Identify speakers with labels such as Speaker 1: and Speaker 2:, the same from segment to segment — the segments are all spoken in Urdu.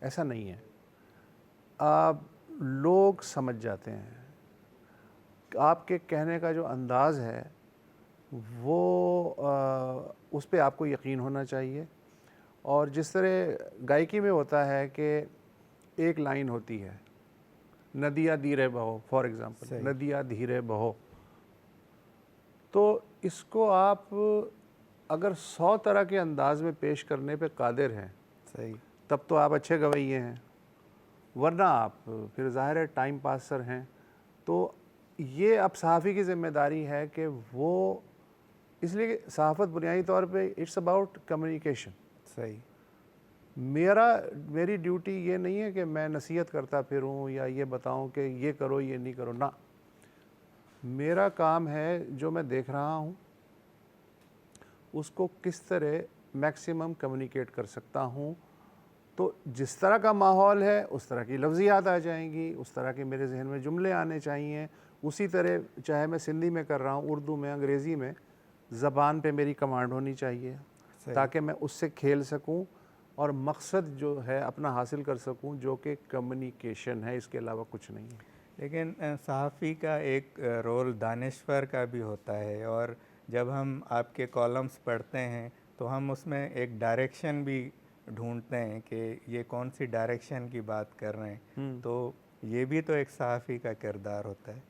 Speaker 1: ایسا نہیں ہے. آپ لوگ سمجھ جاتے ہیں. آپ کے کہنے کا جو انداز ہے وہ اس پہ آپ کو یقین ہونا چاہیے. اور جس طرح گائیکی میں ہوتا ہے کہ ایک لائن ہوتی ہے ندیا دھیرے بہو، فار ایگزامپل ندیا دھیرے بہو، تو اس کو آپ اگر 100 طرح کے انداز میں پیش کرنے پہ قادر ہیں
Speaker 2: صحیح،
Speaker 1: تب تو آپ اچھے گویے ہیں، ورنہ آپ پھر ظاہر ہے ٹائم پاسر ہیں. تو یہ اب صحافی کی ذمہ داری ہے کہ وہ، اس لیے کہ صحافت بنیادی طور پہ اٹس اباؤٹ کمیونیکیشن.
Speaker 2: صحیح،
Speaker 1: میری ڈیوٹی یہ نہیں ہے کہ میں نصیحت کرتا پھروں یا یہ بتاؤں کہ یہ کرو یہ نہیں کرو. نہ، میرا کام ہے جو میں دیکھ رہا ہوں اس کو کس طرح میکسیمم کمیونیکیٹ کر سکتا ہوں. تو جس طرح کا ماحول ہے اس طرح کی لفظیات آ جائیں گی، اس طرح کے میرے ذہن میں جملے آنے چاہیے. اسی طرح چاہے میں سندھی میں کر رہا ہوں، اردو میں، انگریزی میں، زبان پہ میری کمانڈ ہونی چاہیے تاکہ میں اس سے کھیل سکوں اور مقصد جو ہے اپنا حاصل کر سکوں، جو کہ کمیونیکیشن ہے، اس کے علاوہ کچھ نہیں ہے.
Speaker 2: لیکن صحافی کا ایک رول دانشور کا بھی ہوتا ہے، اور جب ہم آپ کے کالمز پڑھتے ہیں تو ہم اس میں ایک ڈائریکشن بھی ڈھونڈتے ہیں کہ یہ کون سی ڈائریکشن کی بات کر رہے ہیں. تو یہ بھی تو ایک صحافی کا کردار ہوتا ہے.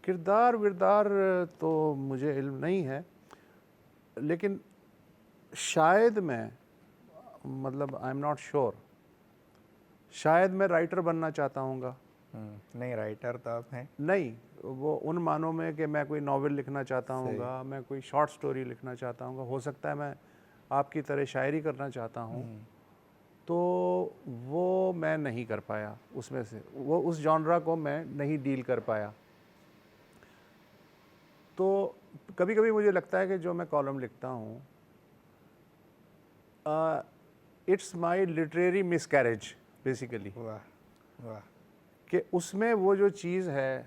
Speaker 1: کردار وردار تو مجھے علم نہیں ہے، لیکن شاید میں، مطلب آئی ایم ناٹ شیور، شاید میں رائٹر بننا چاہتا ہوں گا.
Speaker 2: نہیں، رائٹر تو آپ ہیں.
Speaker 1: نہیں، وہ ان معنوں میں کہ میں کوئی ناول لکھنا چاہتا ہوں گا، میں کوئی شارٹ سٹوری لکھنا چاہتا ہوں گا، ہو سکتا ہے میں آپ کی طرح شاعری کرنا چاہتا ہوں. تو وہ میں نہیں کر پایا، اس میں سے وہ اس جانرا کو میں نہیں ڈیل کر پایا. تو کبھی کبھی مجھے لگتا ہے کہ جو میں کالم لکھتا ہوں it's my literary miscarriage basically.
Speaker 2: واہ واہ.
Speaker 1: کہ اس میں وہ جو چیز ہے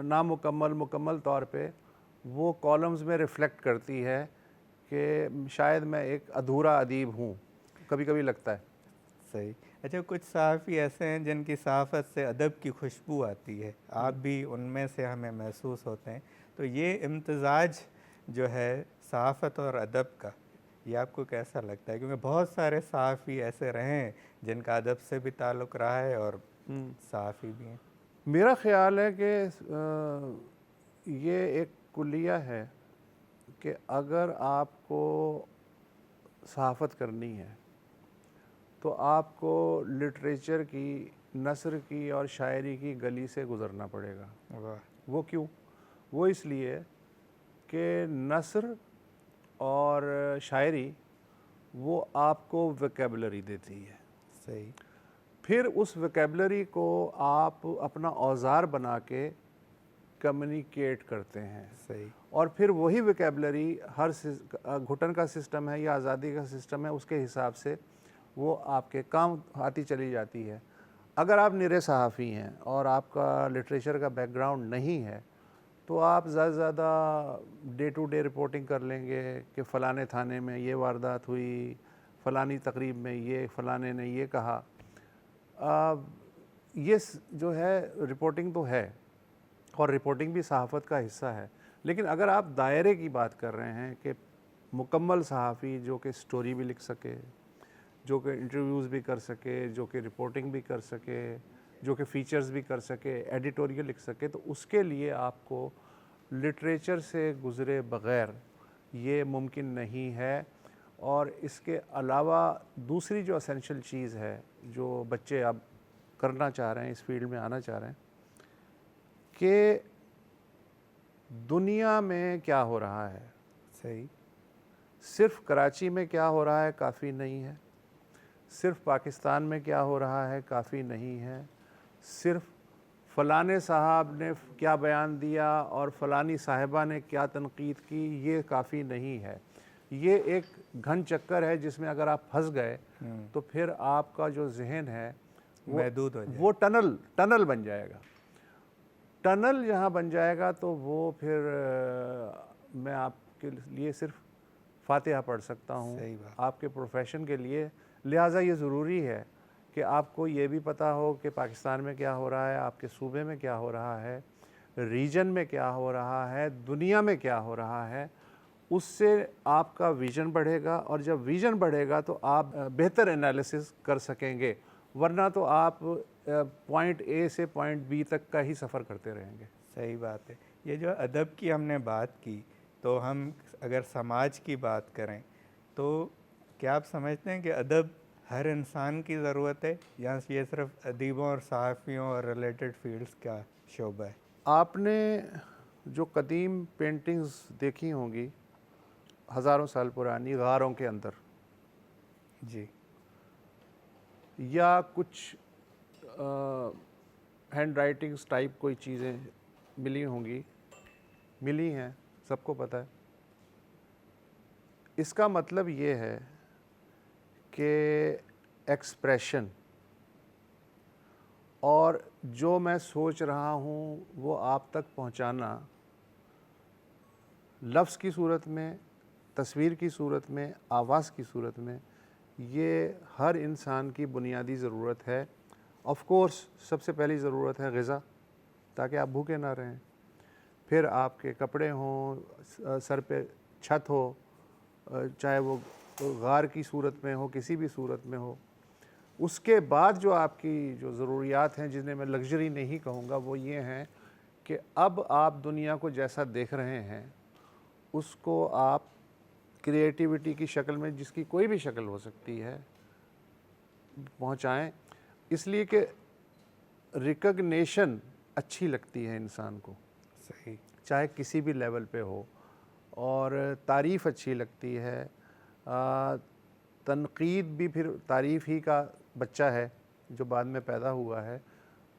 Speaker 1: نامکمل مکمل طور پہ وہ کالمز میں ریفلیکٹ کرتی ہے کہ شاید میں ایک ادھورا ادیب ہوں. کبھی کبھی لگتا ہے.
Speaker 2: صحیح. اچھا، کچھ صحافی ایسے ہیں جن کی صحافت سے ادب کی خوشبو آتی ہے، آپ بھی ان میں سے ہمیں محسوس ہوتے ہیں. تو یہ امتزاج جو ہے صحافت اور ادب کا، یہ آپ کو کیسا لگتا ہے؟ کیونکہ بہت سارے صحافی ایسے رہے ہیں جن کا ادب سے بھی تعلق رہا ہے اور صحافی بھی ہیں.
Speaker 1: میرا خیال ہے کہ یہ ایک کلیہ ہے کہ اگر آپ کو صحافت کرنی ہے تو آپ کو لٹریچر کی، نثر کی اور شاعری کی گلی سے گزرنا پڑے گا. وہ کیوں؟ وہ اس لیے کہ نثر اور شاعری وہ آپ کو ویکیبلری دیتی ہے.
Speaker 2: صحیح.
Speaker 1: پھر اس ویکیبلری کو آپ اپنا اوزار بنا کے کمیونیکیٹ کرتے ہیں.
Speaker 2: صحیح.
Speaker 1: اور پھر وہی ویکیبلری ہر گھٹن کا سسٹم ہے یا آزادی کا سسٹم ہے، اس کے حساب سے وہ آپ کے کام آتی چلی جاتی ہے. اگر آپ نرے صحافی ہیں اور آپ کا لٹریچر کا بیک گراؤنڈ نہیں ہے تو آپ زیادہ سے زیادہ ڈے ٹو ڈے رپورٹنگ کر لیں گے کہ فلانے تھانے میں یہ واردات ہوئی، فلانی تقریب میں یہ فلانے نے یہ کہا. یہ جو ہے رپورٹنگ تو ہے، اور رپورٹنگ بھی صحافت کا حصہ ہے. لیکن اگر آپ دائرے کی بات کر رہے ہیں کہ مکمل صحافی جو کہ سٹوری بھی لکھ سکے، جو کہ انٹرویوز بھی کر سکے، جو کہ رپورٹنگ بھی کر سکے، جو کہ فیچرز بھی کر سکے، ایڈیٹوریل لکھ سکے، تو اس کے لیے آپ کو لٹریچر سے گزرے بغیر یہ ممکن نہیں ہے. اور اس کے علاوہ دوسری جو اسینشل چیز ہے جو بچے اب کرنا چاہ رہے ہیں، اس فیلڈ میں آنا چاہ رہے ہیں، کہ دنیا میں کیا ہو رہا ہے.
Speaker 2: صحیح.
Speaker 1: صرف کراچی میں کیا ہو رہا ہے کافی نہیں ہے، صرف پاکستان میں کیا ہو رہا ہے کافی نہیں ہے، صرف فلانے صاحب نے کیا بیان دیا اور فلانی صاحبہ نے کیا تنقید کی یہ کافی نہیں ہے. یہ ایک گھن چکر ہے جس میں اگر آپ پھنس گئے تو پھر آپ کا جو ذہن ہے
Speaker 2: محدود ہو جائے،
Speaker 1: وہ ٹنل بن جائے گا. ٹنل جہاں بن جائے گا تو وہ پھر میں آپ کے لیے صرف فاتحہ پڑھ سکتا ہوں
Speaker 2: صحیح بات.
Speaker 1: آپ کے پروفیشن کے لیے، لہٰذا یہ ضروری ہے کہ آپ کو یہ بھی پتہ ہو کہ پاکستان میں کیا ہو رہا ہے، آپ کے صوبے میں کیا ہو رہا ہے، ریجن میں کیا ہو رہا ہے، دنیا میں کیا ہو رہا ہے. اس سے آپ کا ویژن بڑھے گا، اور جب ویژن بڑھے گا تو آپ بہتر انالیسس کر سکیں گے، ورنہ تو آپ پوائنٹ اے سے پوائنٹ بی تک کا ہی سفر کرتے رہیں گے.
Speaker 2: صحیح بات ہے. یہ جو ادب کی ہم نے بات کی، تو ہم اگر سماج کی بات کریں تو کیا آپ سمجھتے ہیں کہ ادب ہر انسان کی ضرورت ہے، یا یہ صرف ادیبوں اور صحافیوں اور ریلیٹڈ فیلڈز کا شعبہ ہے؟
Speaker 1: آپ نے جو قدیم پینٹنگز دیکھی ہوں گی ہزاروں سال پرانی غاروں کے اندر،
Speaker 2: جی.
Speaker 1: یا کچھ ہینڈ رائٹنگز ٹائپ کوئی چیزیں ملی ہوں گی، ملی ہیں، سب کو پتہ ہے. اس کا مطلب یہ ہے کہ ایکسپریشن اور جو میں سوچ رہا ہوں وہ آپ تک پہنچانا، لفظ کی صورت میں، تصویر کی صورت میں، آواز کی صورت میں، یہ ہر انسان کی بنیادی ضرورت ہے. آف کورس سب سے پہلی ضرورت ہے غذا، تاکہ آپ بھوکے نہ رہیں. پھر آپ کے کپڑے ہوں، سر پہ چھت ہو، چاہے وہ غار کی صورت میں ہو، کسی بھی صورت میں ہو. اس کے بعد جو آپ کی جو ضروریات ہیں، جنہیں میں لگژری نہیں کہوں گا، وہ یہ ہیں کہ اب آپ دنیا کو جیسا دیکھ رہے ہیں اس کو آپ کریٹیوٹی کی شکل میں، جس کی کوئی بھی شکل ہو سکتی ہے، پہنچائیں. اس لیے کہ ریکگنیشن اچھی لگتی ہے انسان کو،
Speaker 2: صحیح.
Speaker 1: چاہے کسی بھی لیول پہ ہو، اور تعریف اچھی لگتی ہے. تنقید بھی پھر تعریف ہی کا بچہ ہے جو بعد میں پیدا ہوا ہے.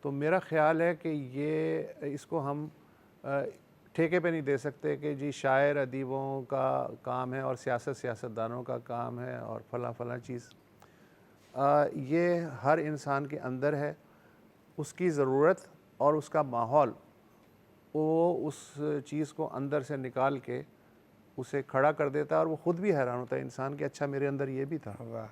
Speaker 1: تو میرا خیال ہے کہ یہ اس کو ہم ٹھیکے پہ نہیں دے سکتے کہ جی شاعر ادیبوں کا کام ہے اور سیاستدانوں کا کام ہے اور فلاں فلاں چیز. یہ ہر انسان کے اندر ہے، اس کی ضرورت اور اس کا ماحول وہ اس چیز کو اندر سے نکال کے اسے کھڑا کر دیتا ہے، اور وہ خود بھی حیران ہوتا ہے انسان کہ اچھا میرے اندر یہ بھی تھا.
Speaker 2: واہ.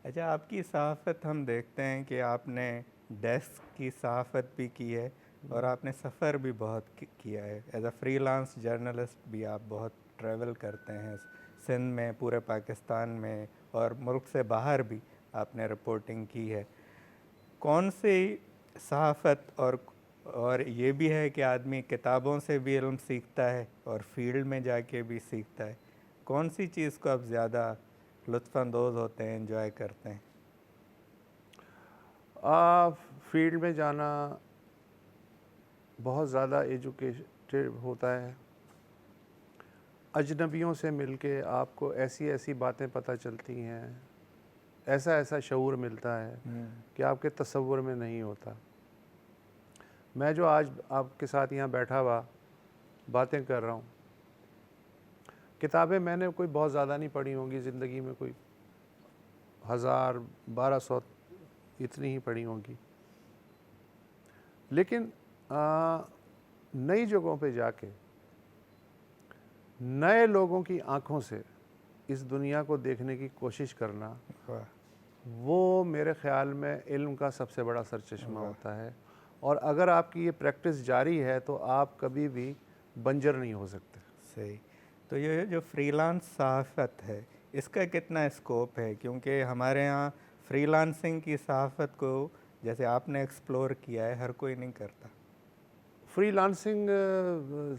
Speaker 2: اچھا، آپ کی صحافت ہم دیکھتے ہیں کہ آپ نے ڈیسک کی صحافت بھی کی ہے، اور آپ نے سفر بھی بہت کیا ہے. As a free lance journalist بھی آپ بہت ٹریول کرتے ہیں، سندھ میں، پورے پاکستان میں، اور ملک سے باہر بھی آپ نے رپورٹنگ کی ہے. کون سی صحافت اور یہ بھی ہے کہ آدمی کتابوں سے بھی علم سیکھتا ہے اور فیلڈ میں جا کے بھی سیکھتا ہے، کون سی چیز کو آپ زیادہ لطف اندوز ہوتے ہیں، انجوائے کرتے ہیں؟
Speaker 1: فیلڈ میں جانا بہت زیادہ ایجوکیٹڈ ہوتا ہے. اجنبیوں سے مل کے آپ کو ایسی ایسی باتیں پتہ چلتی ہیں، ایسا ایسا شعور ملتا ہے کہ آپ کے تصور میں نہیں ہوتا. میں جو آج آپ کے ساتھ یہاں بیٹھا ہوا باتیں کر رہا ہوں، کتابیں میں نے کوئی بہت زیادہ نہیں پڑھی ہوں گی زندگی میں، کوئی 1000 1200 اتنی ہی پڑھی ہوں گی. لیکن نئی جگہوں پہ جا کے نئے لوگوں کی آنکھوں سے اس دنیا کو دیکھنے کی کوشش کرنا، وہ میرے خیال میں علم کا سب سے بڑا سرچشمہ ہوتا ہے. اور اگر آپ کی یہ پریکٹس جاری ہے تو آپ کبھی بھی بنجر نہیں ہو سکتے.
Speaker 2: صحیح. تو یہ جو فری لانس صحافت ہے، اس کا کتنا اسکوپ ہے؟ کیونکہ ہمارے ہاں فری لانسنگ کی صحافت کو جیسے آپ نے ایکسپلور کیا ہے، ہر کوئی نہیں کرتا.
Speaker 1: فری لانسنگ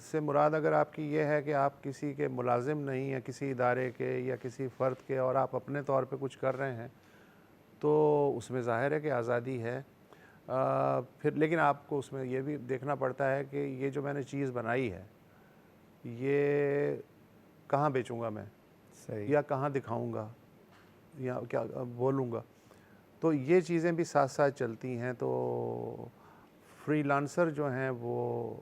Speaker 1: سے مراد اگر آپ کی یہ ہے کہ آپ کسی کے ملازم نہیں ہیں، کسی ادارے کے یا کسی فرد کے، اور آپ اپنے طور پہ کچھ کر رہے ہیں، تو اس میں ظاہر ہے کہ آزادی ہے. پھر لیکن آپ کو اس میں یہ بھی دیکھنا پڑتا ہے کہ یہ جو میں نے چیز بنائی ہے، یہ کہاں بیچوں گا میں،
Speaker 2: صحیح.
Speaker 1: یا کہاں دکھاؤں گا، یا کیا بولوں گا. تو یہ چیزیں بھی ساتھ ساتھ چلتی ہیں. تو فری لانسر جو ہیں وہ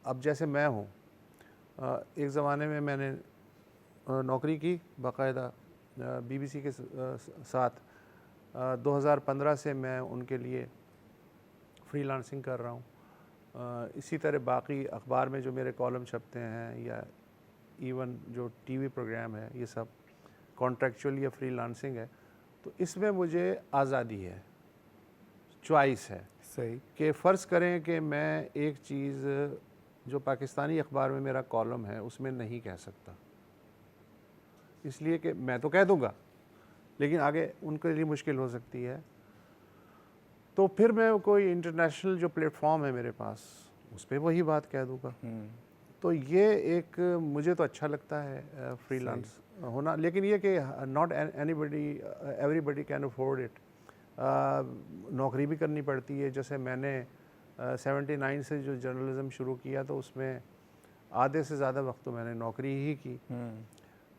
Speaker 1: اب جیسے میں ہوں، ایک زمانے میں میں نے نوکری کی باقاعدہ BBC کے ساتھ. 2015 سے میں ان کے لیے فری لانسنگ کر رہا ہوں. اسی طرح باقی اخبار میں جو میرے کالم چھپتے ہیں، یا ایون جو ٹی وی پروگرام ہے، یہ سب کانٹریکچوئل یا فری لانسنگ ہے، تو اس میں مجھے آزادی ہے، چوائس ہے
Speaker 2: صحیح.
Speaker 1: کہ فرض کریں کہ میں ایک چیز جو پاکستانی اخبار میں میرا کالم ہے اس میں نہیں کہہ سکتا، اس لیے کہ میں تو کہہ دوں گا لیکن آگے ان کے لیے مشکل ہو سکتی ہے، تو پھر میں کوئی انٹرنیشنل جو پلیٹ فارم ہے میرے پاس اس پہ وہی بات کہہ دوں گا. تو یہ ایک مجھے تو اچھا لگتا ہے فری لانس ہونا، لیکن یہ کہ not anybody everybody can afford it. نوکری بھی کرنی پڑتی ہے، جیسے میں نے 79 سے جو جرنلزم شروع کیا تو اس میں آدھے سے زیادہ وقت تو میں نے نوکری ہی کی،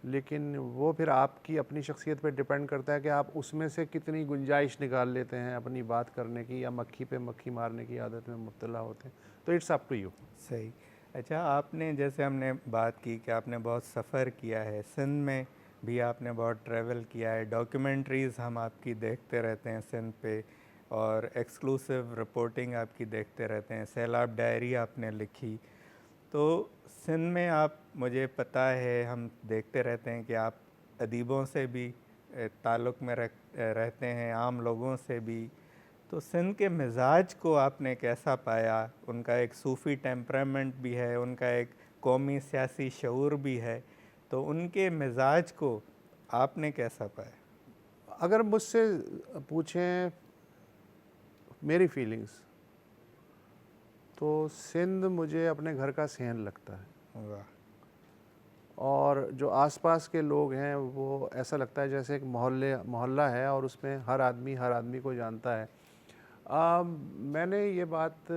Speaker 1: لیکن وہ پھر آپ کی اپنی شخصیت پہ ڈپینڈ کرتا ہے کہ آپ اس میں سے کتنی گنجائش نکال لیتے ہیں اپنی بات کرنے کی، یا مکھی پہ مکھی مارنے کی عادت میں مبتلا ہوتے ہیں. تو اٹس اپ ٹو یو.
Speaker 2: صحیح. اچھا، آپ نے جیسے ہم نے بات کی کہ آپ نے بہت سفر کیا ہے، سندھ میں بھی آپ نے بہت ٹریول کیا ہے، ڈاکیومنٹریز ہم آپ کی دیکھتے رہتے ہیں سندھ پہ، اور ایکسکلوسیو رپورٹنگ آپ کی دیکھتے رہتے ہیں، سیلاب ڈائری آپ نے لکھی. تو سندھ میں آپ، مجھے پتہ ہے ہم دیکھتے رہتے ہیں کہ آپ ادیبوں سے بھی تعلق میں رہتے ہیں، عام لوگوں سے بھی. تو سندھ کے مزاج کو آپ نے کیسا پایا؟ ان کا ایک صوفی ٹیمپرامنٹ بھی ہے، ان کا ایک قومی سیاسی شعور بھی ہے، تو ان کے مزاج کو آپ نے کیسا پایا؟
Speaker 1: اگر مجھ سے پوچھیں میری فیلنگز، تو سندھ مجھے اپنے گھر کا صحن لگتا ہے،
Speaker 2: واہ.
Speaker 1: اور جو آس پاس کے لوگ ہیں وہ ایسا لگتا ہے جیسے ایک محلہ ہے اور اس میں ہر آدمی کو جانتا ہے. میں نے یہ بات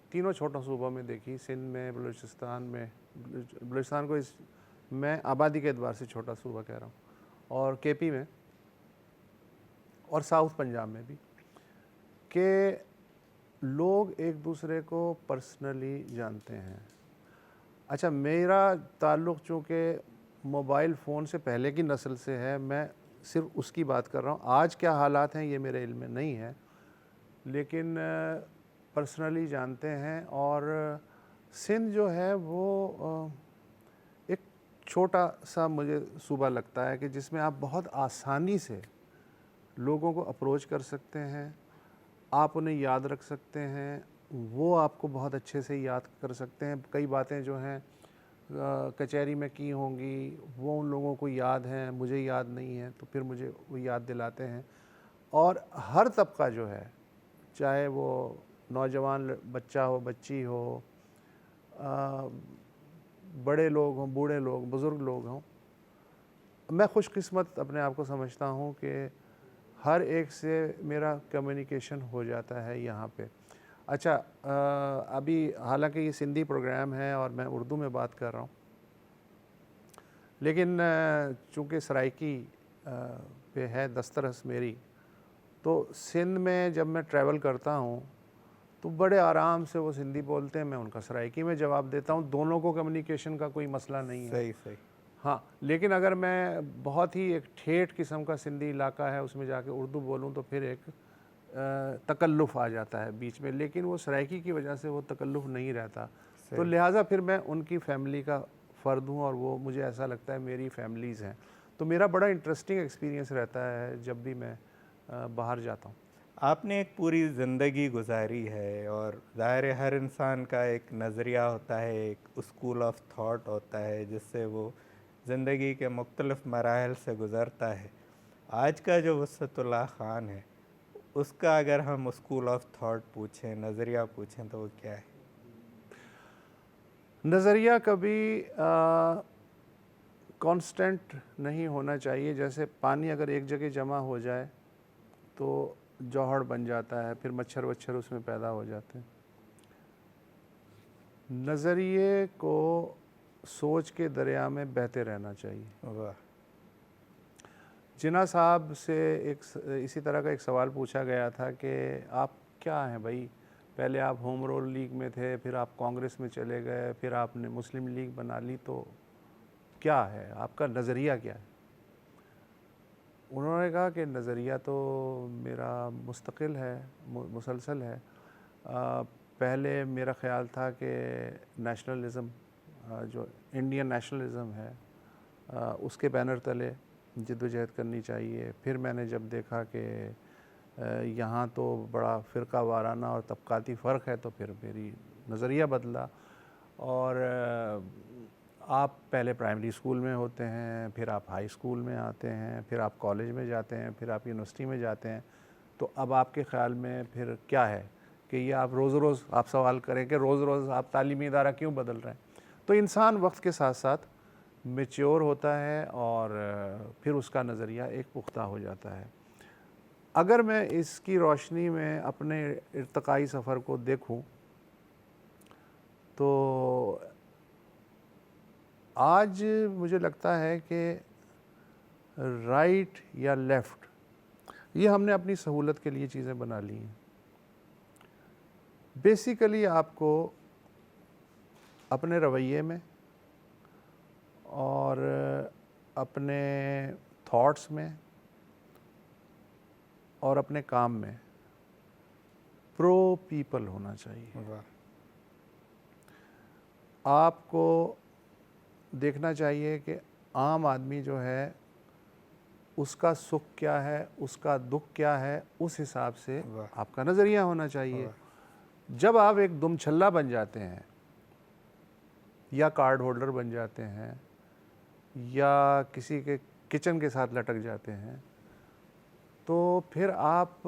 Speaker 1: تینوں چھوٹوں صوبوں میں دیکھی، سندھ میں، بلوچستان میں. بلوچستان کو میں آبادی کے اعتبار سے چھوٹا صوبہ کہہ رہا ہوں، اور کے پی میں اور ساؤتھ پنجاب میں بھی، کہ لوگ ایک دوسرے کو پرسنلی جانتے ہیں. اچھا، میرا تعلق چونکہ موبائل فون سے پہلے کی نسل سے ہے، میں صرف اس کی بات کر رہا ہوں. آج کیا حالات ہیں یہ میرے علم میں نہیں ہے، لیکن پرسنلی جانتے ہیں. اور سندھ جو ہے وہ ایک چھوٹا سا مجھے صوبہ لگتا ہے کہ جس میں آپ بہت آسانی سے لوگوں کو اپروچ کر سکتے ہیں، آپ انہیں یاد رکھ سکتے ہیں، وہ آپ کو بہت اچھے سے یاد کر سکتے ہیں. کئی باتیں جو ہیں کچہری میں کی ہوں گی وہ ان لوگوں کو یاد ہیں، مجھے یاد نہیں ہے، تو پھر مجھے وہ یاد دلاتے ہیں. اور ہر طبقہ جو ہے، چاہے وہ نوجوان بچہ ہو، بچی ہو، بڑے لوگ ہوں، بوڑھے لوگ، بزرگ لوگ ہوں، میں خوش قسمت اپنے آپ کو سمجھتا ہوں کہ ہر ایک سے میرا کمیونیکیشن ہو جاتا ہے یہاں پہ. اچھا، ابھی حالانکہ یہ سندھی پروگرام ہے اور میں اردو میں بات کر رہا ہوں، لیکن چونکہ سرائکی پہ ہے دسترس میری، تو سندھ میں جب میں ٹریول کرتا ہوں تو بڑے آرام سے وہ سندھی بولتے ہیں، میں ان کا سرائکی میں جواب دیتا ہوں. دونوں کو کمیونیکیشن کا کوئی مسئلہ نہیں ہے.
Speaker 2: صحیح.
Speaker 1: ہاں، لیکن اگر میں بہت ہی ایک ٹھیٹھ قسم کا سندھی علاقہ ہے اس میں جا کے اردو بولوں تو پھر ایک تکلف آ جاتا ہے بیچ میں، لیکن وہ سرائکی کی وجہ سے وہ تکلف نہیں رہتا. تو لہٰذا پھر میں ان کی فیملی کا فرد ہوں اور وہ مجھے ایسا لگتا ہے میری فیملیز ہیں. تو میرا بڑا انٹرسٹنگ ایکسپیرینس رہتا ہے جب بھی میں باہر جاتا ہوں.
Speaker 2: آپ نے ایک پوری زندگی گزاری ہے، اور ظاہر ہے ہر انسان کا ایک نظریہ ہوتا ہے، ایک اسکول آف تھاٹ ہوتا ہے جس سے وہ زندگی کے مختلف مراحل سے گزرتا ہے. آج کا جو وسعت اللہ خان ہے، اس کا اگر ہم اسکول آف تھاٹ پوچھیں، نظریہ پوچھیں، تو وہ کیا ہے؟
Speaker 1: نظریہ کبھی کانسٹنٹ نہیں ہونا چاہیے. جیسے پانی اگر ایک جگہ جمع ہو جائے تو جوہر بن جاتا ہے، پھر مچھر وچھر اس میں پیدا ہو جاتے ہیں. نظریے کو سوچ کے دریا میں بہتے رہنا چاہیے.
Speaker 2: واہ.
Speaker 1: جناح صاحب سے اسی طرح کا ایک سوال پوچھا گیا تھا کہ آپ کیا ہیں بھائی، پہلے آپ ہوم رول لیگ میں تھے، پھر آپ کانگریس میں چلے گئے، پھر آپ نے مسلم لیگ بنا لی، تو کیا ہے آپ کا نظریہ کیا ہے؟ انہوں نے کہا کہ نظریہ تو میرا مستقل ہے، مسلسل ہے. پہلے میرا خیال تھا کہ نیشنلزم، جو انڈین نیشنلزم ہے، اس کے بینر تلے جدوجہد کرنی چاہیے. پھر میں نے جب دیکھا کہ یہاں تو بڑا فرقہ وارانہ اور طبقاتی فرق ہے تو پھر میری نظریہ بدلا. اور آپ پہلے پرائمری اسکول میں ہوتے ہیں, پھر آپ ہائی اسکول میں آتے ہیں, پھر آپ کالج میں جاتے ہیں, پھر آپ یونیورسٹی میں جاتے ہیں, تو اب آپ کے خیال میں پھر کیا ہے کہ یہ آپ روز روز آپ سوال کریں کہ روز روز آپ تعلیمی ادارہ کیوں بدل رہے ہیں. تو انسان وقت کے ساتھ ساتھ میچیور ہوتا ہے اور پھر اس کا نظریہ ایک پختہ ہو جاتا ہے. اگر میں اس کی روشنی میں اپنے ارتقائی سفر کو دیکھوں تو آج مجھے لگتا ہے کہ رائٹ یا لیفٹ یہ ہم نے اپنی سہولت کے لیے چیزیں بنا لی ہیں. بیسیکلی آپ کو اپنے رویے میں اور اپنے تھاٹس میں اور اپنے کام میں پرو پیپل ہونا چاہیے.
Speaker 2: واہ.
Speaker 1: آپ کو دیکھنا چاہیے کہ عام آدمی جو ہے اس کا سکھ کیا ہے, اس کا دکھ کیا ہے, اس حساب سے
Speaker 2: واہ.
Speaker 1: آپ کا نظریہ ہونا چاہیے.
Speaker 2: واہ.
Speaker 1: جب آپ ایک دم چھلا بن جاتے ہیں یا کارڈ ہولڈر بن جاتے ہیں یا کسی کے کچن کے ساتھ لٹک جاتے ہیں تو پھر آپ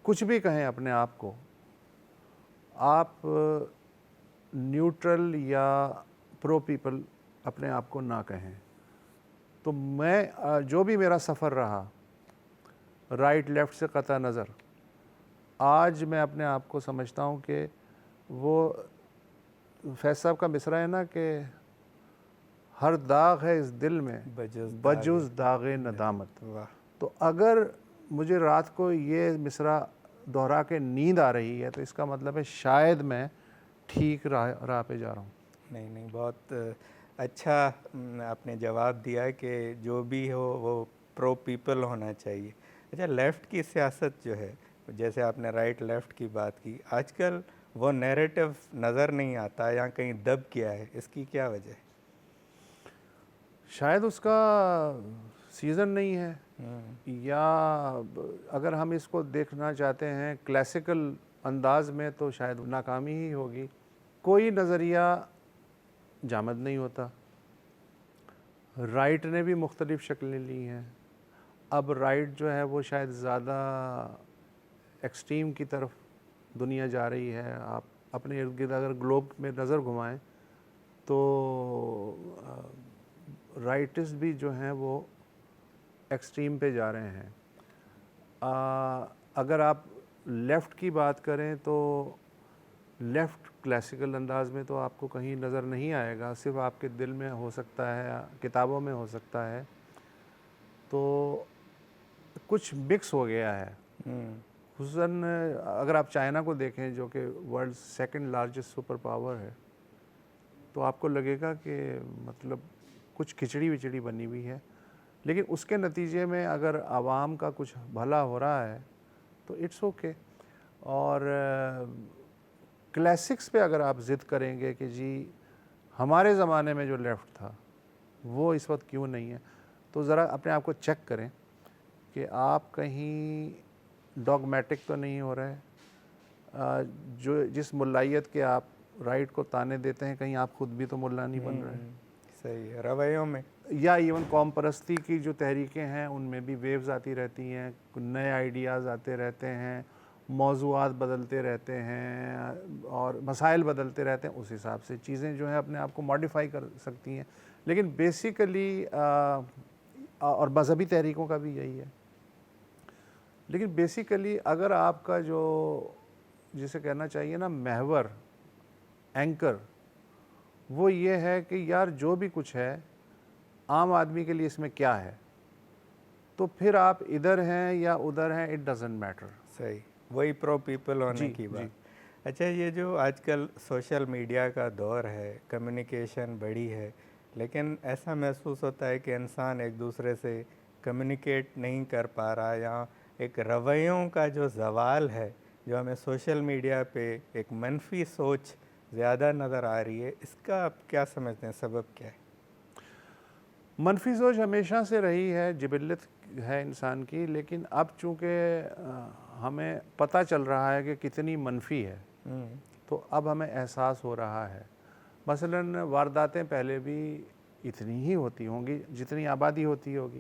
Speaker 1: کچھ بھی کہیں اپنے آپ کو, آپ نیوٹرل یا پرو پیپل اپنے آپ کو نہ کہیں. تو میں جو بھی میرا سفر رہا رائٹ لیفٹ سے قطع نظر, آج میں اپنے آپ کو سمجھتا ہوں کہ وہ فیض صاحب کا مصرع ہے نا کہ ہر داغ ہے اس دل میں بجز داغ ندامت.
Speaker 2: واہ.
Speaker 1: تو اگر مجھے رات کو یہ مصرع دہرا کے نیند آ رہی ہے تو اس کا مطلب ہے شاید میں ٹھیک راہ پہ جا رہا ہوں.
Speaker 2: نہیں, بہت اچھا آپ نے جواب دیا کہ جو بھی ہو وہ پرو پیپل ہونا چاہیے. اچھا, لیفٹ کی سیاست جو ہے, جیسے آپ نے رائٹ لیفٹ کی بات کی, آج کل وہ نیریٹو نظر نہیں آتا یا کہیں دب گیا ہے, اس کی کیا وجہ ہے؟
Speaker 1: شاید اس کا سیزن نہیں ہے, یا اگر ہم اس کو دیکھنا چاہتے ہیں کلاسیکل انداز میں تو شاید ناکامی ہی ہوگی. کوئی نظریہ جامد نہیں ہوتا. رائٹ نے بھی مختلف شکلیں لی ہیں. اب رائٹ جو ہے وہ شاید زیادہ ایکسٹریم کی طرف دنیا جا رہی ہے. آپ اپنے ارد گرد اگر گلوب میں نظر گھمائیں تو رائٹس بھی جو ہیں وہ ایکسٹریم پہ جا رہے ہیں. اگر آپ لیفٹ کی بات کریں تو لیفٹ کلاسیکل انداز میں تو آپ کو کہیں نظر نہیں آئے گا, صرف آپ کے دل میں ہو سکتا ہے, کتابوں میں ہو سکتا ہے. تو کچھ مکس ہو گیا ہے. خصوصاً اگر آپ چائنا کو دیکھیں جو کہ world second largest super power ہے تو آپ کو لگے گا کہ مطلب کچھ کھچڑی وچڑی بنی ہوئی ہے, لیکن اس کے نتیجے میں اگر عوام کا کچھ بھلا ہو رہا ہے تو اٹس اوکے. اور کلاسکس پہ اگر آپ ضد کریں گے کہ جی ہمارے زمانے میں جو لیفٹ تھا وہ اس وقت کیوں نہیں ہے, تو ذرا اپنے آپ کو چیک کریں کہ آپ کہیں ڈاگمیٹک تو نہیں ہو رہے. جو جس ملائیت کے آپ رائٹ کو تانے دیتے ہیں کہیں آپ خود بھی تو ملا نہیں بن رہے.
Speaker 2: صحیح ہے, رویوں میں
Speaker 1: یا ایون قوم پرستی کی جو تحریکیں ہیں ان میں بھی ویوز آتی رہتی ہیں, نئے آئیڈیاز آتے رہتے ہیں, موضوعات بدلتے رہتے ہیں اور مسائل بدلتے رہتے ہیں. اس حساب سے چیزیں جو ہیں اپنے آپ کو ماڈیفائی کر سکتی ہیں. لیکن بیسیکلی اور مذہبی تحریکوں کا بھی یہی ہے. لیکن بیسیکلی اگر آپ کا جو جسے کہنا چاہیے نا محور, اینکر, وہ یہ ہے کہ یار جو بھی کچھ ہے عام آدمی کے لیے اس میں کیا ہے, تو پھر آپ ادھر ہیں یا ادھر ہیں, اٹ ڈزنٹ میٹر.
Speaker 2: صحیح, وہی پرو پیپل ہونے کی بات. اچھا, یہ جو آج کل سوشل میڈیا کا دور ہے, کمیونیکیشن بڑی ہے, لیکن ایسا محسوس ہوتا ہے کہ انسان ایک دوسرے سے کمیونیکیٹ نہیں کر پا رہا, یا ایک رویوں کا جو زوال ہے جو ہمیں سوشل میڈیا پہ ایک منفی سوچ زیادہ نظر آ رہی ہے, اس کا آپ کیا سمجھتے ہیں, سبب کیا ہے؟
Speaker 1: منفی سوچ ہمیشہ سے رہی ہے، جبلت ہے انسان کی، لیکن اب چونکہ ہمیں پتہ چل رہا ہے کہ کتنی منفی ہے، تو اب ہمیں احساس ہو رہا ہے. مثلاً وارداتیں پہلے بھی اتنی ہی ہوتی ہوں گی جتنی آبادی ہوتی ہوگی،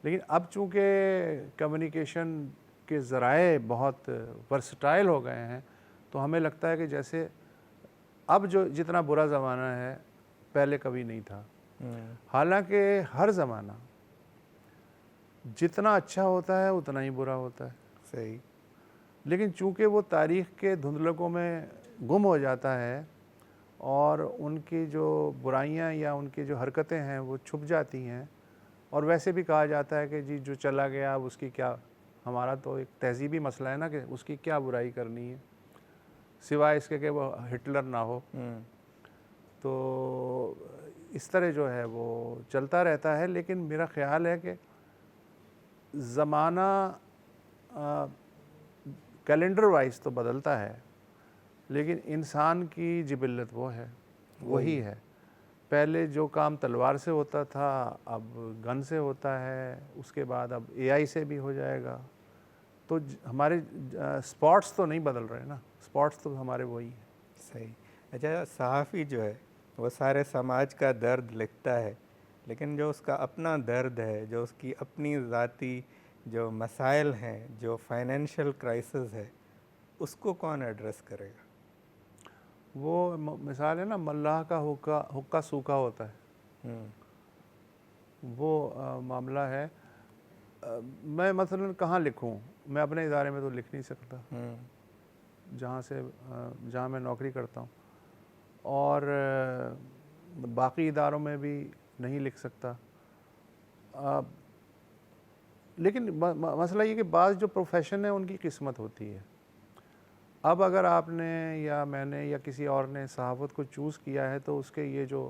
Speaker 1: لیکن اب چونکہ کمیونیکیشن کے ذرائع بہت ورسٹائل ہو گئے ہیں، تو ہمیں لگتا ہے کہ جیسے اب جو جتنا برا زمانہ ہے پہلے کبھی نہیں تھا. حالانکہ ہر زمانہ جتنا اچھا ہوتا ہے اتنا ہی برا ہوتا ہے،
Speaker 2: صحیح.
Speaker 1: لیکن چونکہ وہ تاریخ کے دھندلکوں میں گم ہو جاتا ہے اور ان کی جو برائیاں یا ان کی جو حرکتیں ہیں وہ چھپ جاتی ہیں. اور ویسے بھی کہا جاتا ہے کہ جی جو چلا گیا اب اس کی کیا، ہمارا تو ایک تہذیبی مسئلہ ہے نا کہ اس کی کیا برائی کرنی ہے سوائے اس کے کہ وہ ہٹلر نہ ہو. تو اس طرح جو ہے وہ چلتا رہتا ہے. لیکن میرا خیال ہے کہ زمانہ کیلنڈر وائز تو بدلتا ہے، لیکن انسان کی جبلت وہ ہے، وہی ہے. پہلے جو کام تلوار سے ہوتا تھا اب گن سے ہوتا ہے، اس کے بعد اب اے آئی سے بھی ہو جائے گا. تو ہمارے سپاٹس تو نہیں بدل رہے نا، سپاٹس تو ہمارے وہی ہیں.
Speaker 2: صحیح. اچھا، صحافی جو ہے وہ سارے سماج کا درد لکھتا ہے، لیکن جو اس کا اپنا درد ہے، جو اس کی اپنی ذاتی جو مسائل ہیں، جو فائنینشیل کرائسس ہے، اس کو کون ایڈریس کرے گا؟
Speaker 1: وہ مثال ہے نا، ملاح کا حقہ سوکھا ہوتا ہے، وہ معاملہ ہے. میں مثلا کہاں لکھوں؟ میں اپنے ادارے میں تو لکھ نہیں سکتا جہاں میں نوکری کرتا ہوں، اور باقی اداروں میں بھی نہیں لکھ سکتا. لیکن مسئلہ یہ کہ بعض جو پروفیشن ہیں ان کی قسمت ہوتی ہے. اب اگر آپ نے یا میں نے یا کسی اور نے صحافت کو چوز کیا ہے تو اس کے یہ جو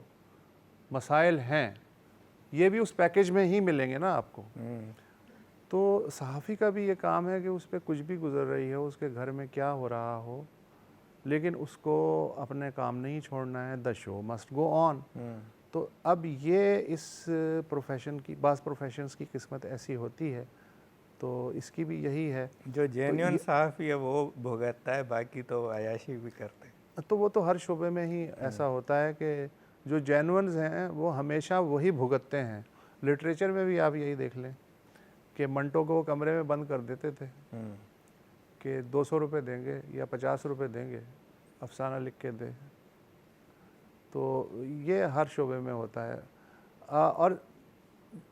Speaker 1: مسائل ہیں یہ بھی اس پیکیج میں ہی ملیں گے نا آپ کو. تو صحافی کا بھی یہ کام ہے کہ اس پہ کچھ بھی گزر رہی ہے، اس کے گھر میں کیا ہو رہا ہو، لیکن اس کو اپنے کام نہیں چھوڑنا ہے. the show must go on. تو اب یہ اس پروفیشن کی، بعض پروفیشنز کی قسمت ایسی ہوتی ہے، تو اس کی بھی یہی ہے.
Speaker 2: جو جینیون صحافی ہے وہ بھگتتا ہے، باقی تو عیاشی بھی کرتے ہیں.
Speaker 1: تو وہ تو ہر شعبے میں ہی ایسا ہوتا ہے کہ جو جینونز ہیں وہ ہمیشہ وہی بھگتتے ہیں. لٹریچر میں بھی آپ یہی دیکھ لیں کہ منٹو کو وہ کمرے میں بند کر دیتے تھے کہ 200 روپے دیں گے یا 50 روپے دیں گے، افسانہ لکھ کے دے. تو یہ ہر شعبے میں ہوتا ہے. اور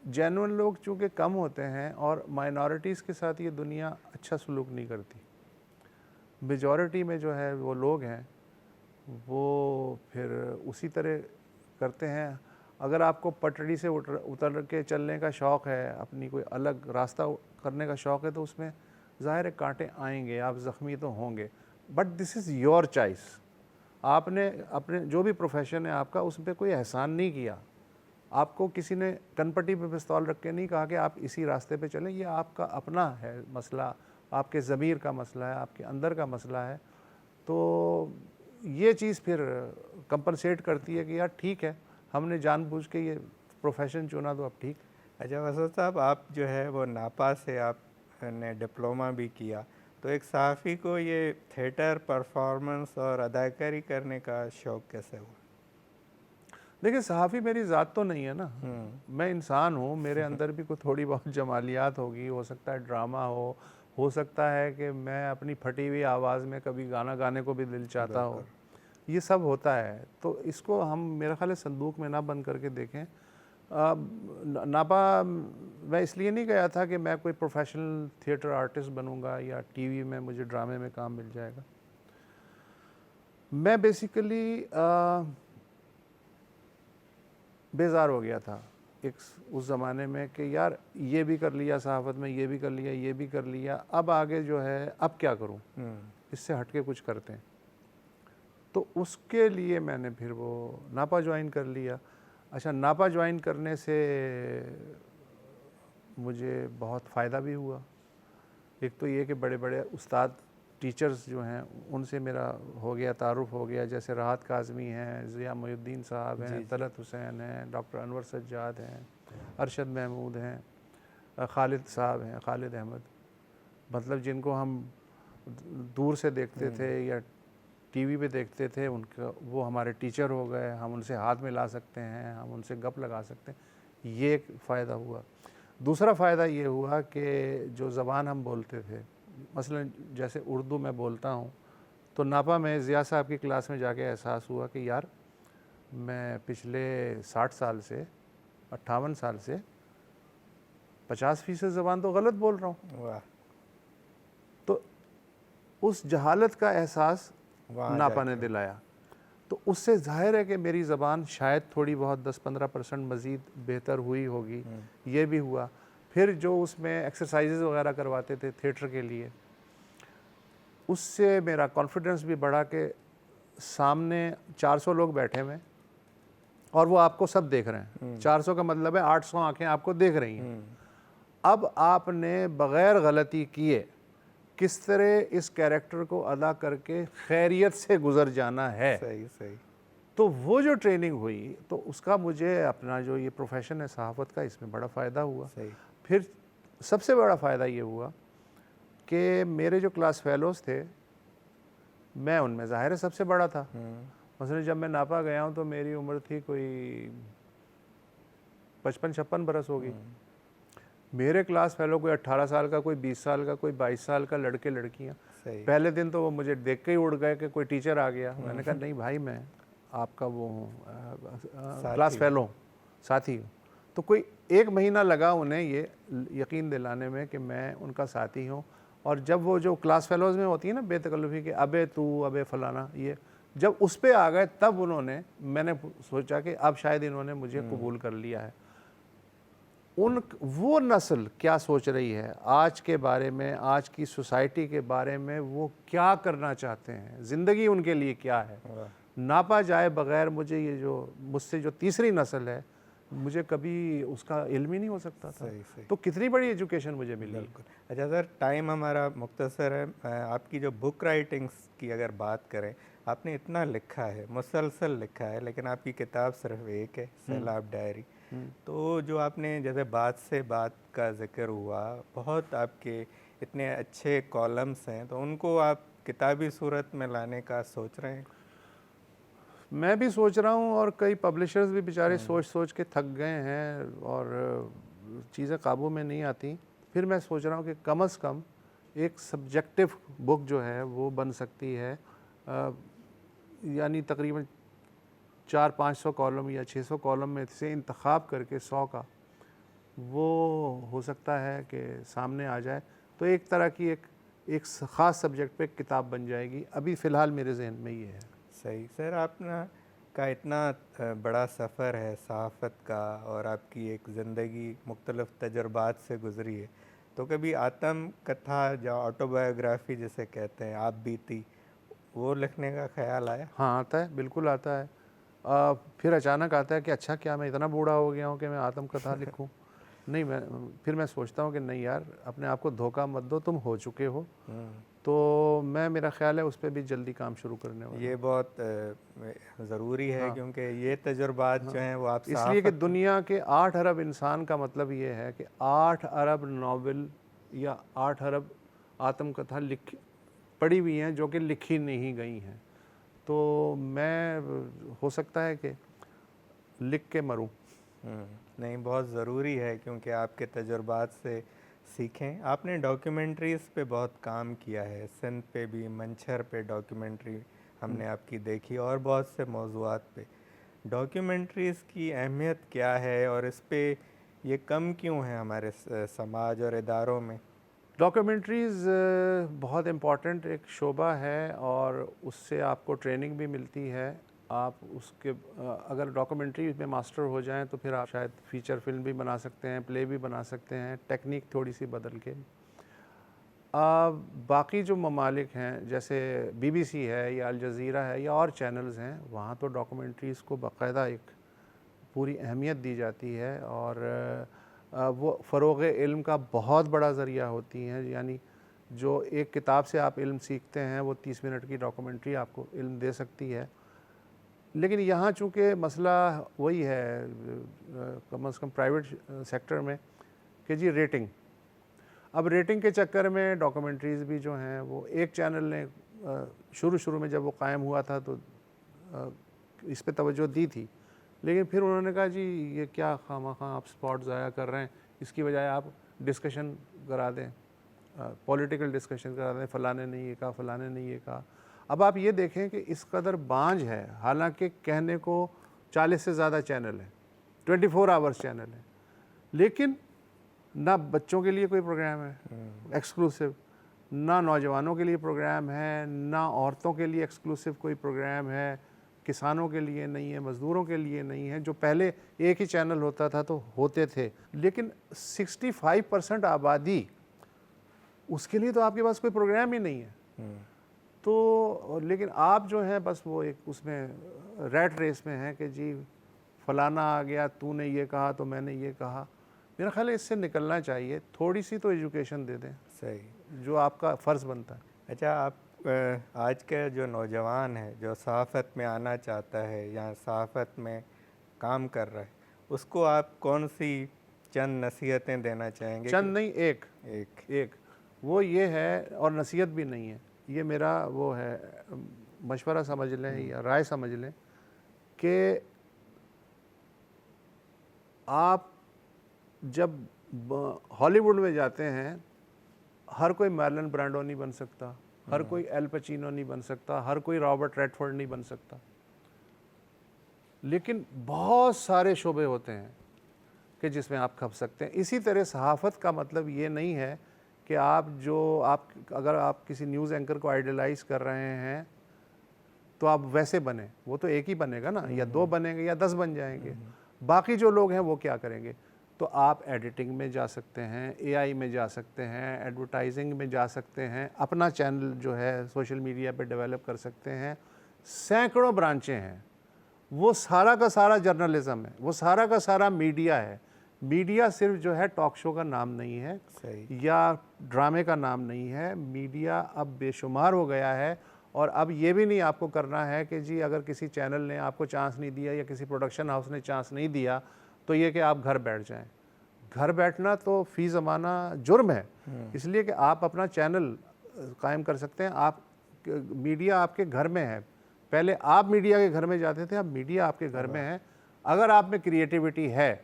Speaker 1: جینون لوگ چونکہ کم ہوتے ہیں اور مائنورٹیز کے ساتھ یہ دنیا اچھا سلوک نہیں کرتی. میجورٹی میں جو ہے وہ لوگ ہیں وہ پھر اسی طرح کرتے ہیں. اگر آپ کو پٹڑی سے اتر کے چلنے کا شوق ہے، اپنی کوئی الگ راستہ کرنے کا شوق ہے، تو اس میں ظاہر کانٹے آئیں گے، آپ زخمی تو ہوں گے، but this is your choice. آپ نے اپنے جو بھی پروفیشن ہے آپ کا، اس پہ کوئی احسان نہیں کیا. آپ کو کسی نے کن پٹی پہ پستول رکھ کے نہیں کہا کہ آپ اسی راستے پہ چلیں. یہ آپ کا اپنا ہے مسئلہ، آپ کے ضمیر کا مسئلہ ہے، آپ کے اندر کا مسئلہ ہے. تو یہ چیز پھر کمپنسیٹ کرتی ہے کہ یار ٹھیک ہے، ہم نے جان بوجھ کے یہ پروفیشن چنا تو اب ٹھیک.
Speaker 2: اچھا مسعود صاحب، آپ جو ہے وہ ناپا سے آپ نے ڈپلومہ بھی کیا، تو ایک صحافی کو یہ تھیٹر پرفارمنس اور اداکاری کرنے کا شوق کیسے ہوا؟
Speaker 1: دیکھیں، صحافی میری ذات تو نہیں ہے نا، میں انسان ہوں، میرے اندر بھی کوئی تھوڑی بہت جمالیات ہوگی. ہو سکتا ہے ڈرامہ ہو سکتا ہے کہ میں اپنی پھٹی ہوئی آواز میں کبھی گانا گانے کو بھی دل چاہتا ہو. یہ سب ہوتا ہے. تو اس کو ہم میرا خیال ہے صندوق میں نہ بند کر کے دیکھیں. ناپا میں اس لیے نہیں گیا تھا کہ میں کوئی پروفیشنل تھیٹر آرٹسٹ بنوں گا یا ٹی وی میں مجھے ڈرامے میں کام مل جائے گا. میں بیسیکلی بیزار ہو گیا تھا اس زمانے میں کہ یار یہ بھی کر لیا صحافت میں، یہ بھی کر لیا، یہ بھی کر لیا، اب آگے جو ہے اب کیا کروں، اس سے ہٹ کے کچھ کرتے ہیں. تو اس کے لیے میں نے پھر وہ ناپا جوائن کر لیا. اچھا، ناپا جوائن کرنے سے مجھے بہت فائدہ بھی ہوا. ایک تو یہ کہ بڑے بڑے استاد ٹیچرز جو ہیں ان سے میرا ہو گیا، تعارف ہو گیا، جیسے راحت کاظمی ہیں، ضیاء محی الدین صاحب ہیں، طلعت حسین ہیں، ڈاکٹر انور سجاد ہیں، ارشد محمود ہیں، خالد صاحب ہیں، خالد احمد، مطلب جن کو ہم دور سے دیکھتے تھے یا ٹی وی پہ دیکھتے تھے، ان کا وہ ہمارے ٹیچر ہو گئے، ہم ان سے ہاتھ ملا سکتے ہیں، ہم ان سے گپ لگا سکتے ہیں، یہ ایک فائدہ ہوا۔ دوسرا فائدہ یہ ہوا کہ جو زبان ہم بولتے تھے، مثلا جیسے اردو میں بولتا ہوں تو ناپا میں ضیاء صاحب کی کلاس میں جا کے احساس ہوا کہ یار میں پچھلے 60 سال سے 58 سال سے 50% زبان تو غلط بول رہا ہوں۔
Speaker 2: واہ،
Speaker 1: تو اس جہالت کا احساس
Speaker 2: وہاں
Speaker 1: ناپا نے دلایا، تو اس سے ظاہر ہے کہ میری زبان شاید تھوڑی بہت 10-15% مزید بہتر ہوئی ہوگی، یہ بھی ہوا۔ پھر جو اس میں ایکسرسائزز وغیرہ کرواتے تھے تھیٹر کے لیے، اس سے میرا کانفیڈنس بھی بڑھا کہ سامنے 400 لوگ بیٹھے ہوئے اور وہ آپ کو سب دیکھ رہے ہیں، 400 کا مطلب ہے 800 آنکھیں آپ کو دیکھ رہی ہیں۔ اب آپ نے بغیر غلطی کیے کس طرح اس کیریکٹر کو ادا کر کے خیریت سے گزر جانا ہے۔
Speaker 2: صحیح صحیح،
Speaker 1: تو وہ جو ٹریننگ ہوئی تو اس کا مجھے اپنا جو یہ پروفیشن ہے صحافت کا، اس میں بڑا فائدہ ہوا۔
Speaker 2: صحیح،
Speaker 1: پھر سب سے بڑا فائدہ یہ ہوا کہ میرے جو کلاس فیلوز تھے، میں ان میں ظاہر ہے سب سے بڑا تھا۔ مثلا جب میں ناپا گیا ہوں تو میری عمر تھی کوئی 55-56 برس ہوگی۔ میرے کلاس فیلو کوئی 18 سال کا، کوئی 20 سال کا، کوئی 22 سال کا، لڑکے لڑکیاں۔
Speaker 2: صحیح،
Speaker 1: پہلے دن تو وہ مجھے دیکھ کے ہی اڑ گئے کہ کوئی ٹیچر آ گیا۔ میں نے کہا نہیں بھائی، میں آپ کا وہ ہوں، کلاس فیلو ہوں، ساتھی ہوں۔ تو کوئی 1 مہینہ لگا انہیں یہ یقین دلانے میں کہ میں ان کا ساتھی ہوں۔ اور جب وہ جو کلاس فیلوز میں ہوتی ہے نا بے تکلفی کہ ابے تو، ابے فلانا، یہ جب اس پہ آ گئے تب میں نے سوچا کہ اب شاید انہوں نے مجھے قبول کر لیا ہے۔ وہ نسل کیا سوچ رہی ہے آج کے بارے میں، آج کی سوسائٹی کے بارے میں، وہ کیا کرنا چاہتے ہیں، زندگی ان کے لیے کیا ہے، ناپا جائے بغیر مجھے یہ جو مجھ سے جو تیسری نسل ہے، مجھے کبھی اس کا علم ہی نہیں ہو سکتا تھا۔ تو کتنی بڑی ایجوکیشن مجھے ملی۔
Speaker 2: بالکل۔ اچھا سر، ٹائم ہمارا مختصر ہے، آپ کی جو بک رائٹنگس کی اگر بات کریں، آپ نے اتنا لکھا ہے، مسلسل لکھا ہے، لیکن آپ کی کتاب صرف ایک ہے، سیلاب ڈائری۔ تو جو آپ نے جیسے بات سے بات کا ذکر ہوا، بہت آپ کے اتنے اچھے کالمس ہیں، تو ان کو آپ کتابی صورت میں لانے کا سوچ رہے ہیں؟
Speaker 1: میں بھی سوچ رہا ہوں، اور کئی پبلشرز بھی بیچارے سوچ سوچ کے تھک گئے ہیں اور چیزیں قابو میں نہیں آتی۔ پھر میں سوچ رہا ہوں کہ کم از کم ایک سبجیکٹو بک جو ہے وہ بن سکتی ہے، یعنی تقریباً 400-500 کالم یا 600 کالم میں سے انتخاب کر کے 100 کا وہ ہو سکتا ہے کہ سامنے آ جائے، تو ایک طرح کی ایک خاص سبجیکٹ پہ کتاب بن جائے گی۔ ابھی فی الحال میرے ذہن میں یہ ہے۔
Speaker 2: صحیح سر، آپ کا اتنا بڑا سفر ہے صحافت کا، اور آپ کی ایک زندگی مختلف تجربات سے گزری ہے، تو کبھی آتم کتھا یا آٹو بایوگرافی جسے کہتے ہیں، آپ بیتی، وہ لکھنے کا خیال آیا؟
Speaker 1: ہاں آتا ہے، بالکل آتا ہے۔ پھر اچانک آتا ہے کہ اچھا کیا میں اتنا بوڑھا ہو گیا ہوں کہ میں آتم کتھا لکھوں؟ نہیں، پھر میں سوچتا ہوں کہ نہیں یار، اپنے آپ کو دھوکہ مت دو، تم ہو چکے ہو۔ تو میرا خیال ہے اس پہ بھی جلدی کام شروع کرنے والا۔
Speaker 2: یہ بہت ضروری ہے، کیونکہ یہ تجربات جو ہیں وہ آپ
Speaker 1: اس لیے کہ دنیا کے 8 ارب انسان کا مطلب یہ ہے کہ 8 ارب ناول یا 8 ارب آتم کتھا پڑھی ہوئی ہیں جو کہ لکھی نہیں گئی ہیں۔ تو میں ہو سکتا ہے کہ لکھ کے مروں۔
Speaker 2: نہیں، بہت ضروری ہے، کیونکہ آپ کے تجربات سے سیکھیں۔ آپ نے ڈاکیومنٹریز پہ بہت کام کیا ہے، سندھ پہ بھی، منچھر پہ ڈاکیومنٹری ہم نے آپ کی دیکھی، اور بہت سے موضوعات پہ۔ ڈاکیومنٹریز کی اہمیت کیا ہے، اور اس پہ یہ کم کیوں ہے ہمارے سماج اور اداروں میں؟
Speaker 1: ڈاکیومنٹریز بہت امپورٹنٹ ایک شعبہ ہے، اور اس سے آپ کو ٹریننگ بھی ملتی ہے۔ آپ اس کے اگر ڈاکیومنٹری میں ماسٹر ہو جائیں تو پھر آپ شاید فیچر فلم بھی بنا سکتے ہیں، پلے بھی بنا سکتے ہیں، ٹیکنیک تھوڑی سی بدل کے۔ باقی جو ممالک ہیں جیسے BBC ہے یا الجزیرہ ہے یا اور چینلز ہیں، وہاں تو ڈاکیومنٹریز کو باقاعدہ ایک پوری اہمیت دی جاتی ہے، اور وہ فروغ علم کا بہت بڑا ذریعہ ہوتی ہیں۔ یعنی جو ایک کتاب سے آپ علم سیکھتے ہیں وہ 30 منٹ کی ڈاکومنٹری آپ کو علم دے سکتی ہے. لیکن یہاں چونکہ مسئلہ وہی ہے کم از کم پرائیویٹ سیکٹر میں کہ جی ریٹنگ. اب ریٹنگ کے چکر میں ڈاکومنٹریز بھی جو ہیں وہ ایک چینل نے شروع میں جب وہ قائم ہوا تھا تو اس پہ توجہ دی تھی, لیکن پھر انہوں نے کہا جی یہ کیا خواہ آپ سپاٹ ضائع کر رہے ہیں, اس کی بجائے آپ ڈسکشن کرا دیں, پولیٹیکل ڈسکشن کرا دیں, فلانے نے یہ کہا, فلانے نے یہ کہا. اب آپ یہ دیکھیں کہ اس قدر بانجھ ہے, حالانکہ کہنے کو 40 سے زیادہ چینل ہیں, 24 آورس چینل ہیں, لیکن نہ بچوں کے لیے کوئی پروگرام ہے ایکسکلوسیو, نہ نوجوانوں کے لیے پروگرام ہے, نہ عورتوں کے لیے ایکسکلوسیو کوئی پروگرام ہے, کسانوں کے لیے نہیں ہے, مزدوروں کے لیے نہیں ہے. جو پہلے ایک ہی چینل ہوتا تھا تو ہوتے تھے, لیکن 65% آبادی اس کے لیے تو آپ کے پاس کوئی پروگرام ہی نہیں ہے. تو لیکن آپ جو ہیں بس وہ ایک اس میں ریٹ ریس میں ہیں کہ جی فلانا آ گیا, تو نے یہ کہا تو میں نے یہ کہا. میرا خیال ہے اس سے نکلنا چاہیے, تھوڑی سی تو ایجوکیشن دے دیں,
Speaker 2: صحیح,
Speaker 1: جو آپ کا فرض بنتا ہے.
Speaker 2: اچھا, آپ آج کے جو نوجوان ہے جو صحافت میں آنا چاہتا ہے یا صحافت میں کام کر رہا ہے, اس کو آپ کون سی چند نصیحتیں دینا چاہیں گے؟
Speaker 1: چند نہیں, ایک وہ یہ ہے, اور نصیحت بھی نہیں ہے, یہ میرا وہ ہے مشورہ سمجھ لیں یا رائے سمجھ لیں کہ آپ جب ہالی ووڈ میں جاتے ہیں, ہر کوئی مارلن برانڈو نہیں بن سکتا, ہر کوئی ایل پچینو نہیں بن سکتا, ہر کوئی رابرٹ ریڈفورڈ نہیں بن سکتا, لیکن بہت سارے شعبے ہوتے ہیں کہ جس میں آپ کھپ سکتے ہیں. اسی طرح صحافت کا مطلب یہ نہیں ہے کہ اگر آپ کسی نیوز اینکر کو آئیڈیلائز کر رہے ہیں تو آپ ویسے بنیں, وہ تو ایک ہی بنے گا نا, یا 2 بنیں گے یا 10 بن جائیں گے. باقی جو لوگ ہیں وہ کیا کریں گے؟ تو آپ ایڈیٹنگ میں جا سکتے ہیں, اے آئی میں جا سکتے ہیں, ایڈورٹائزنگ میں جا سکتے ہیں, اپنا چینل جو ہے سوشل میڈیا پہ ڈیولپ کر سکتے ہیں. سینکڑوں برانچیں ہیں, وہ سارا کا سارا جرنلزم ہے, وہ سارا کا سارا میڈیا ہے. میڈیا صرف جو ہے ٹاک شو کا نام نہیں ہے یا ڈرامے کا نام نہیں ہے. میڈیا اب بے شمار ہو گیا ہے, اور اب یہ بھی نہیں آپ کو کرنا ہے کہ جی اگر کسی چینل نے آپ کو چانس نہیں دیا یا کسی پروڈکشن ہاؤس نے چانس نہیں دیا تو یہ کہ آپ گھر بیٹھ جائیں. گھر بیٹھنا تو فی زمانہ جرم ہے, اس لیے کہ آپ اپنا چینل قائم کر سکتے ہیں. آپ میڈیا آپ کے گھر میں ہے, پہلے آپ میڈیا کے گھر میں جاتے تھے, اب میڈیا آپ کے گھر میں ہے. اگر آپ میں کریٹیوٹی ہے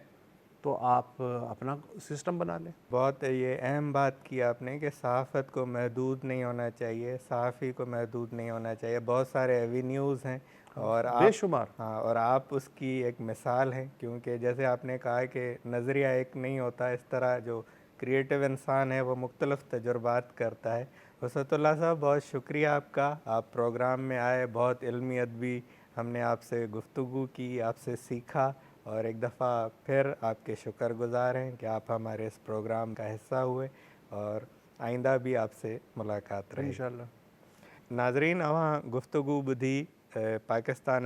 Speaker 1: تو آپ اپنا سسٹم بنا لیں.
Speaker 2: بہت یہ اہم بات کی آپ نے کہ صحافت کو محدود نہیں ہونا چاہیے, صحافی کو محدود نہیں ہونا چاہیے. بہت سارے ایوینیوز ہیں اور
Speaker 1: بے شمار.
Speaker 2: ہاں, اور آپ اس کی ایک مثال ہیں, کیونکہ جیسے آپ نے کہا کہ نظریہ ایک نہیں ہوتا, اس طرح جو کریٹیو انسان ہے وہ مختلف تجربات کرتا ہے. وسعت اللہ صاحب, بہت شکریہ آپ کا, آپ پروگرام میں آئے, بہت علمی ادبی ہم نے آپ سے گفتگو کی, آپ سے سیکھا, اور ایک دفعہ پھر آپ کے شکر گزار ہیں کہ آپ ہمارے اس پروگرام کا حصہ ہوئے, اور آئندہ بھی آپ سے ملاقات رہی
Speaker 1: انشاءاللہ.
Speaker 2: ناظرین, اواں گفتگو بدھی پاکستان